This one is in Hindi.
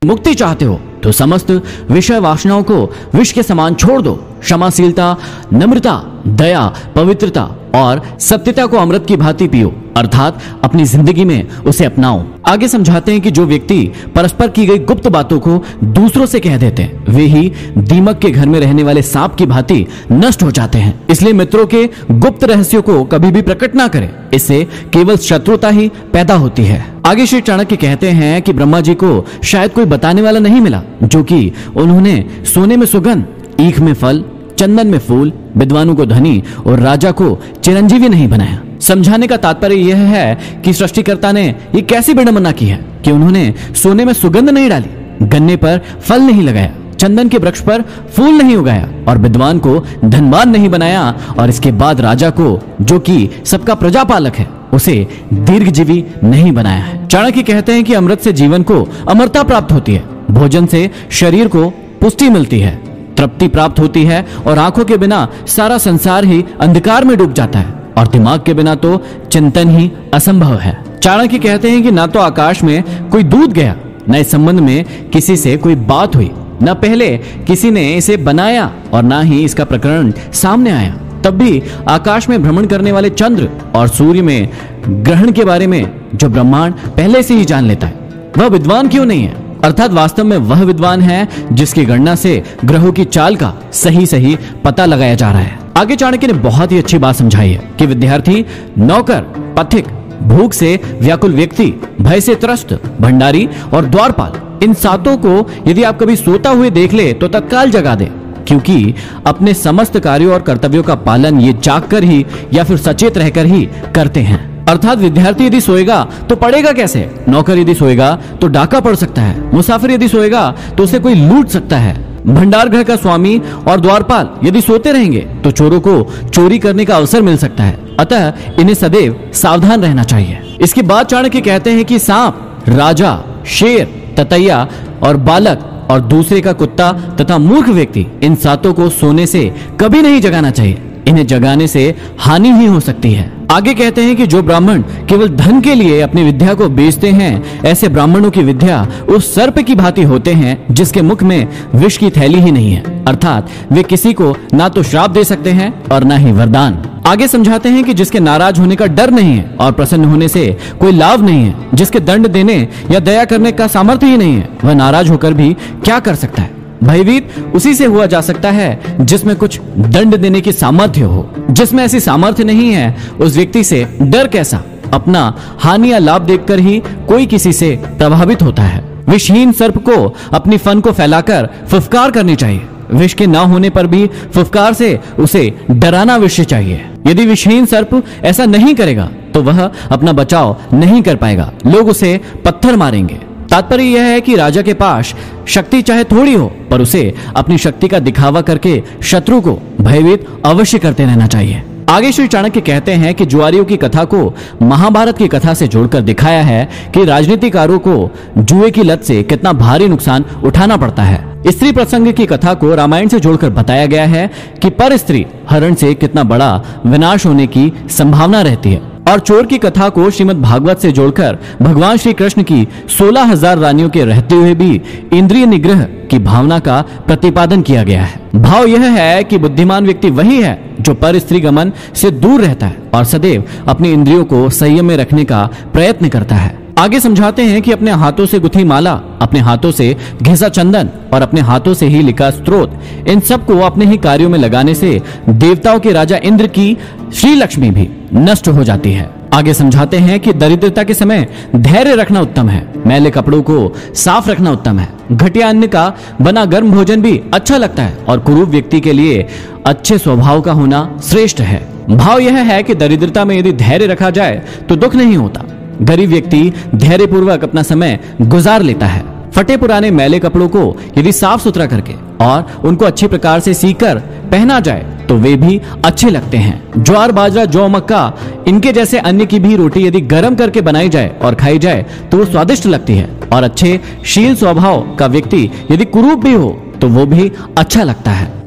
मुक्ति चाहते हो तो समस्त विषय वासनाओं को विष के समान छोड़ दो। क्षमाशीलता, नम्रता, दया, पवित्रता और सत्यता को अमृत की भांति पियो, अर्थात अपनी जिंदगी में उसे अपनाओ। आगे समझाते हैं कि जो व्यक्ति परस्पर की गई गुप्त बातों को दूसरों से कह देते हैं, वे ही दीमक के घर में रहने वाले सांप की भांति नष्ट हो जाते हैं। इसलिए मित्रों के गुप्त रहस्यों को कभी भी प्रकट ना करें, इससे केवल शत्रुता ही पैदा होती है। आगे श्री चाणक्य कहते हैं कि ब्रह्मा जी को शायद कोई बताने वाला नहीं मिला, जो कि उन्होंने सोने में सुगंध, ईख में फल, चंदन में फूल, विद्वानों को धनी और राजा को चिरंजीवी नहीं बनाया। समझाने का तात्पर्य यह है कि सृष्टिकर्ता ने ये कैसी विडंबना की है कि उन्होंने सोने में सुगंध नहीं डाली, गन्ने पर फल नहीं लगाया, चंदन के वृक्ष पर फूल नहीं उगाया और विद्वान को धनवान नहीं बनाया, और इसके बाद राजा को, जो कि सबका प्रजापालक है, उसे दीर्घजीवी नहीं बनाया है। चाणक्य कहते हैं कि अमृत से जीवन को अमरता प्राप्त होती है, भोजन से शरीर को पुष्टि मिलती है, तृप्ति प्राप्त होती है, और आंखों के बिना सारा संसार ही अंधकार में डूब जाता है, और दिमाग के बिना तो चिंतन ही असंभव है। चाणक्य कहते हैं कि ना तो आकाश में कोई दूत गया, न इस संबंध में किसी से कोई बात हुई, न पहले किसी ने इसे बनाया और ना ही इसका प्रकरण सामने आया। तब भी आकाश में भ्रमण करने वाले चंद्र और सूर्य में ग्रहण के बारे में जो ब्रह्मांड पहले से ही जान लेता है, वह विद्वान क्यों नहीं है? अर्थात वास्तव में वह विद्वान है जिसकी गणना से ग्रहों की चाल का सही पता लगाया जा रहा है। आगे चाणक्य ने बहुत ही अच्छी बात समझाई है कि विद्यार्थी, नौकर, पथिक, भूख से व्याकुल व्यक्ति, भय से त्रस्त, भंडारी और द्वारपाल, इन सातों को यदि आप कभी सोता हुए देख ले तो तत्काल जगा दे, क्योंकि अपने समस्त कार्यों और कर्तव्यों का पालन ये जागकर ही या फिर सचेत रहकर ही करते हैं। अर्थात विद्यार्थी यदि सोएगा तो पढ़ेगा कैसे? नौकर यदि सोएगा तो डाका पड़ सकता है, मुसाफिर यदि सोएगा तो उसे कोई लूट सकता है, भंडार गृह का स्वामी और द्वारपाल यदि सोते रहेंगे तो चोरों को चोरी करने का अवसर मिल सकता है। अतः इन्हें सदैव सावधान रहना चाहिए। इसके बाद चाणक्य कहते हैं कि सांप, राजा, शेर, ततैया और बालक और दूसरे का कुत्ता तथा मूर्ख व्यक्ति, इन सातों को सोने से कभी नहीं जगाना चाहिए, इन्हें जगाने से हानि ही हो सकती है। आगे कहते हैं कि जो ब्राह्मण केवल धन के लिए अपनी विद्या को बेचते हैं, ऐसे ब्राह्मणों की विद्या उस सर्प की भांति होते हैं जिसके मुख में विष की थैली ही नहीं है, अर्थात वे किसी को ना तो श्राप दे सकते हैं और ना ही वरदान। आगे समझाते हैं कि जिसके नाराज होने का डर नहीं है और प्रसन्न होने से कोई लाभ नहीं है, जिसके दंड देने या दया करने का सामर्थ्य ही नहीं है, वह नाराज होकर भी क्या कर सकता है? भयभीत उसी से हुआ जा सकता है जिसमें कुछ दंड देने की सामर्थ्य हो। जिसमें ऐसी सामर्थ्य नहीं है, उस व्यक्ति से डर कैसा? अपना हानि या लाभ देखकर ही कोई किसी से प्रभावित होता है। विषहीन सर्प को अपनी फन को फैलाकर फुफकार करनी चाहिए। विष के ना होने पर भी फुफकार से उसे डराना अवश्य चाहिए। यदि विषहीन सर्प ऐसा नहीं करेगा तो वह अपना बचाव नहीं कर पाएगा, लोग उसे पत्थर मारेंगे। तात्पर्य यह है कि राजा के पास शक्ति चाहे थोड़ी हो, पर उसे अपनी शक्ति का दिखावा करके शत्रु को भयभीत अवश्य करते रहना चाहिए। आगे श्री चाणक्य कहते हैं कि जुआरियों की कथा को महाभारत की कथा से जोड़कर दिखाया है कि राजनीतिकारों को जुए की लत से कितना भारी नुकसान उठाना पड़ता है। स्त्री प्रसंग की कथा को रामायण से जोड़कर बताया गया है कि पर स्त्री हरण से कितना बड़ा विनाश होने की संभावना रहती है, और चोर की कथा को श्रीमद् भागवत से जोड़कर भगवान श्री कृष्ण की 16,000 रानियों के रहते हुए भी इंद्रिय निग्रह की भावना का प्रतिपादन किया गया है। भाव यह है कि बुद्धिमान व्यक्ति वही है जो पर स्त्री गमन से दूर रहता है और सदैव अपनी इंद्रियों को संयम में रखने का प्रयत्न करता है। आगे समझाते हैं कि अपने हाथों से गुथी माला, अपने हाथों से घिसा चंदन और अपने हाथों से ही लिखा स्तोत्र, इन सब को अपने ही कार्यों में लगाने से देवताओं के राजा इंद्र की श्री लक्ष्मी भी नष्ट हो जाती है। आगे समझाते हैं कि दरिद्रता के समय धैर्य रखना उत्तम है, मैले कपड़ों को साफ रखना उत्तम है, घटिया अन्न का बना गर्म भोजन भी अच्छा लगता है और कुरूप व्यक्ति के लिए अच्छे स्वभाव का होना श्रेष्ठ है। भाव यह है कि दरिद्रता में यदि धैर्य रखा जाए तो दुख नहीं होता। गरीब व्यक्ति धैर्यपूर्वक अपना समय गुजार लेता है। फटे पुराने मैले कपड़ों को यदि साफ सुथरा करके और उनको अच्छी प्रकार से सीकर पहना जाए तो वे भी अच्छे लगते हैं। ज्वार, बाजरा, जौ, मक्का, इनके जैसे अन्य की भी रोटी यदि गर्म करके बनाई जाए और खाई जाए तो वो स्वादिष्ट लगती है, और अच्छे शील स्वभाव का व्यक्ति यदि कुरूप भी हो तो वो भी अच्छा लगता है।